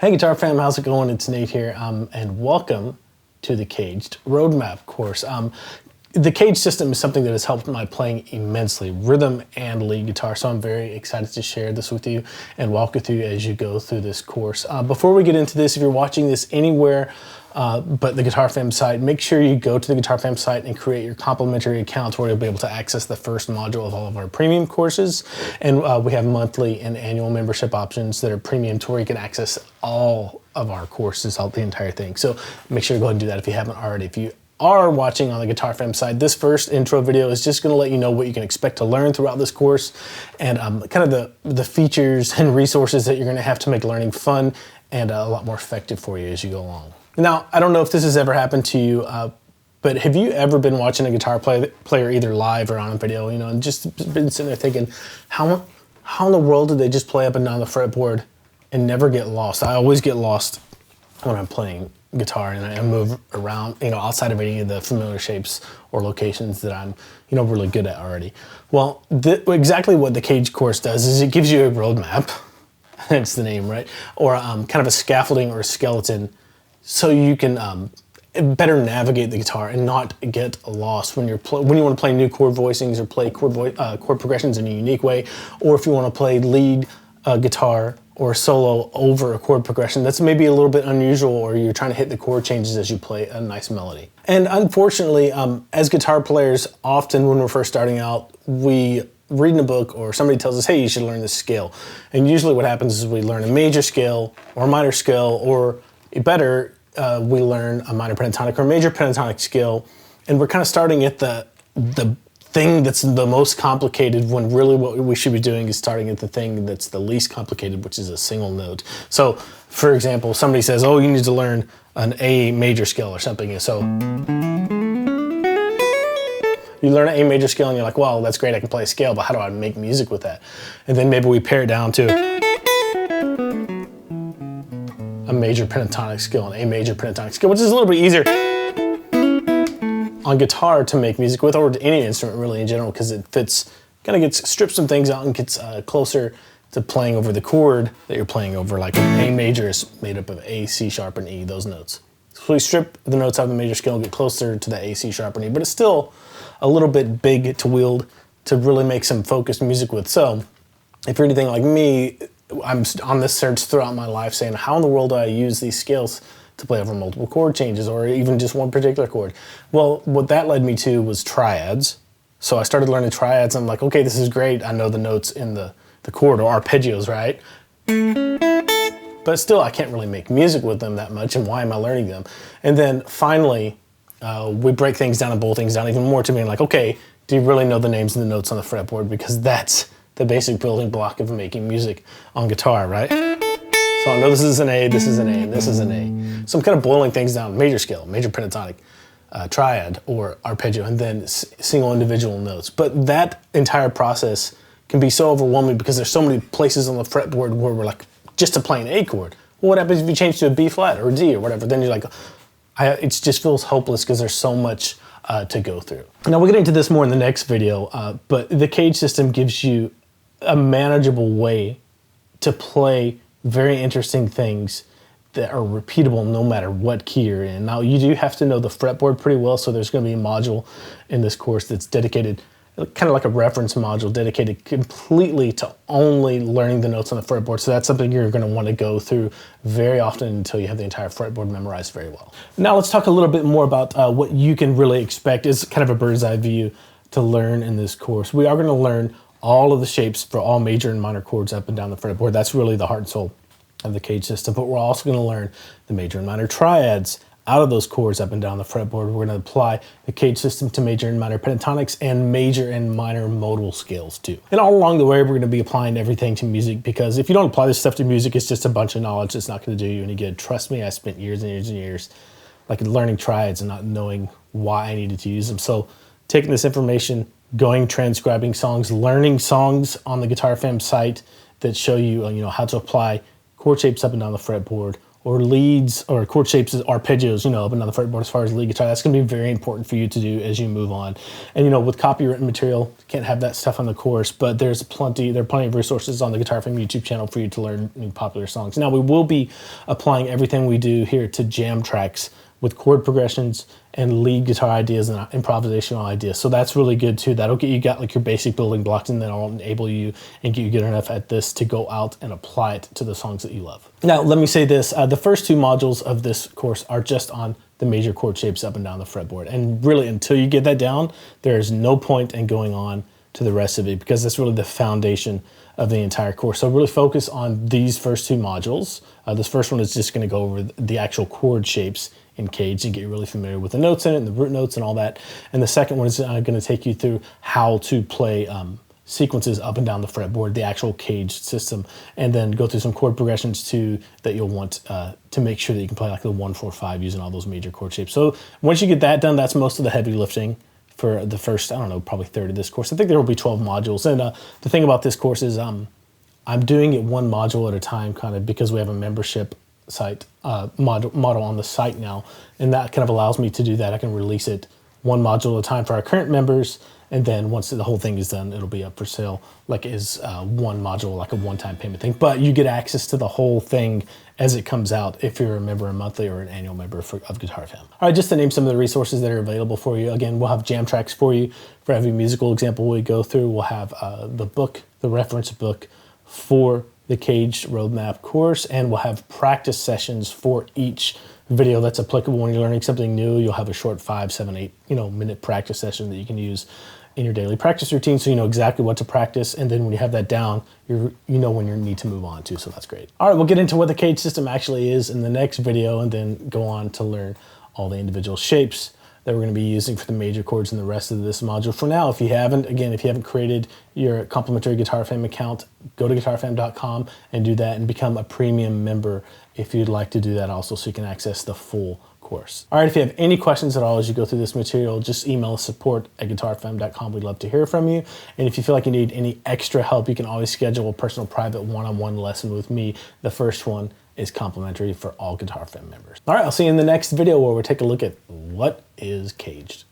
Hey Guitar fam, how's it going? It's Nate here, and welcome to the CAGED Roadmap course. The CAGED system is something that has helped my playing immensely, rhythm and lead guitar, so I'm very excited to share this with you and walk with you as you go through this course. Before we get into this, if you're watching this anywhere but the Guitar Fam site, make sure you go to the Guitar Fam site and create your complimentary account where you'll be able to access the first module of all of our premium courses. And we have monthly and annual membership options that are premium to where you can access all of our courses, the entire thing. So make sure to go ahead and do that if you haven't already. If you are watching on the Guitar Fam side, this first intro video is just going to let you know what you can expect to learn throughout this course and kind of the features and resources that you're going to have to make learning fun and a lot more effective for you as you go along. Now, I don't know if this has ever happened to you, but have you ever been watching a guitar player either live or on a video, and just been sitting there thinking, how in the world did they just play up and down the fretboard and never get lost? I always get lost when I'm playing guitar and I move around, outside of any of the familiar shapes or locations that I'm, really good at already. Well, exactly what the CAGED course does is it gives you a roadmap, hence the name, right? Or kind of a scaffolding or a skeleton so you can better navigate the guitar and not get lost when you want to play new chord voicings or play chord progressions in a unique way, or if you want to play lead guitar or solo over a chord progression that's maybe a little bit unusual, or you're trying to hit the chord changes as you play a nice melody. And unfortunately, as guitar players, often when we're first starting out, we read in a book or somebody tells us, hey, you should learn this scale. And usually what happens is we learn a major scale or a minor scale, or better, we learn a minor pentatonic or major pentatonic scale, and we're kind of starting at the thing that's the most complicated, when really what we should be doing is starting at the thing that's the least complicated, which is a single note. So, for example, somebody says, oh, you need to learn an A major scale or something, so you learn an A major scale and you're like, well, that's great, I can play a scale, but how do I make music with that? And then maybe we pare it down to a major pentatonic scale, an A major pentatonic scale, which is a little bit easier on guitar to make music with, or any instrument really in general, because it strips some things out and gets closer to playing over the chord that you're playing over. Like an A major is made up of A, C sharp, and E, those notes. So we strip the notes out of the major scale and get closer to the A, C sharp, and E, but it's still a little bit big to wield to really make some focused music with. So if you're anything like me, I'm on this search throughout my life saying, how in the world do I use these scales to play over multiple chord changes or even just one particular chord? Well, what that led me to was triads. So I started learning triads. I'm like, okay, this is great. I know the notes in the chord, or arpeggios, right? But still, I can't really make music with them that much, and why am I learning them? And then finally, we break things down and boil things down even more to being like, okay, do you really know the names of the notes on the fretboard? Because that's the basic building block of making music on guitar, right? So I know this is an A, this is an A, and this is an A. So I'm kind of boiling things down: major scale, major pentatonic, triad, or arpeggio, and then single individual notes. But that entire process can be so overwhelming because there's so many places on the fretboard where we're like, just to play an A chord. Well, what happens if you change to a B flat or a D or whatever? Then you're like, it just feels hopeless because there's so much to go through. Now we'll get into this more in the next video, but the CAGED system gives you a manageable way to play very interesting things that are repeatable no matter what key you're in. Now, you do have to know the fretboard pretty well, so there's going to be a module in this course that's dedicated, kind of like a reference module, dedicated completely to only learning the notes on the fretboard. So that's something you're going to want to go through very often until you have the entire fretboard memorized very well. Now let's talk a little bit more about what you can really expect as kind of a bird's eye view to learn in this course. We are going to learn all of the shapes for all major and minor chords up and down the fretboard. That's really the heart and soul of the CAGED system. But we're also going to learn the major and minor triads out of those chords up and down the fretboard. We're going to apply the CAGED system to major and minor pentatonics and major and minor modal scales too. And all along the way, we're going to be applying everything to music, because if you don't apply this stuff to music, it's just a bunch of knowledge that's not going to do you any good. Trust me, I spent years and years and years learning triads and not knowing why I needed to use them. So taking this information, going, transcribing songs, learning songs on the Guitar Fam site that show you, how to apply chord shapes up and down the fretboard, or leads or chord shapes, arpeggios, up and down the fretboard as far as lead guitar. That's going to be very important for you to do as you move on. And with copywritten material, can't have that stuff on the course, but there are plenty of resources on the Guitar Fam YouTube channel for you to learn new popular songs. Now, we will be applying everything we do here to jam tracks with chord progressions and lead guitar ideas and improvisational ideas. So that's really good too. That'll get you like your basic building blocks, and then it'll enable you and get you good enough at this to go out and apply it to the songs that you love. Now, let me say this, the first 2 modules of this course are just on the major chord shapes up and down the fretboard. And really, until you get that down, there is no point in going on to the rest of it, because that's really the foundation of the entire course. So really focus on these first 2 modules. This first one is just going to go over the actual chord shapes in CAGED and get you really familiar with the notes in it and the root notes and all that. And the second one is going to take you through how to play sequences up and down the fretboard, the actual CAGED system, and then go through some chord progressions too that you'll want to make sure that you can play like the 1, 4, 5 using all those major chord shapes. So once you get that done, that's most of the heavy lifting for the first, I don't know, probably third of this course. I think there will be 12 modules. And the thing about this course is I'm doing it one module at a time, kind of because we have a membership site model on the site now, and that kind of allows me to do that. I can release it one module at a time for our current members, and then once the whole thing is done, it'll be up for sale like is one module, like a one-time payment thing. But you get access to the whole thing as it comes out if you're a member, a monthly or an annual member of Guitar Fam. All right, just to name some of the resources that are available for you. Again, we'll have jam tracks for you for every musical example we go through. We'll have the book, the reference book for the CAGED roadmap course, and we'll have practice sessions for each video that's applicable when you're learning something new. You'll have a short 5, 7, 8 minute practice session that you can use in your daily practice routine, so you know exactly what to practice. And then when you have that down, you know when you need to move on to, so that's great. All right, we'll get into what the CAGED system actually is in the next video, and then go on to learn all the individual shapes that we're going to be using for the major chords in the rest of this module. For now, if you haven't created your complimentary Guitar Fam account, go to guitarfam.com and do that and become a premium member if you'd like to do that also, so you can access the full course. All right, if you have any questions at all as you go through this material, just email support@guitarfam.com. We'd love to hear from you. And if you feel like you need any extra help, you can always schedule a personal private one-on-one lesson with me. The first one is complimentary for all Guitar Fam members. All right, I'll see you in the next video where we'll take a look at what is CAGED.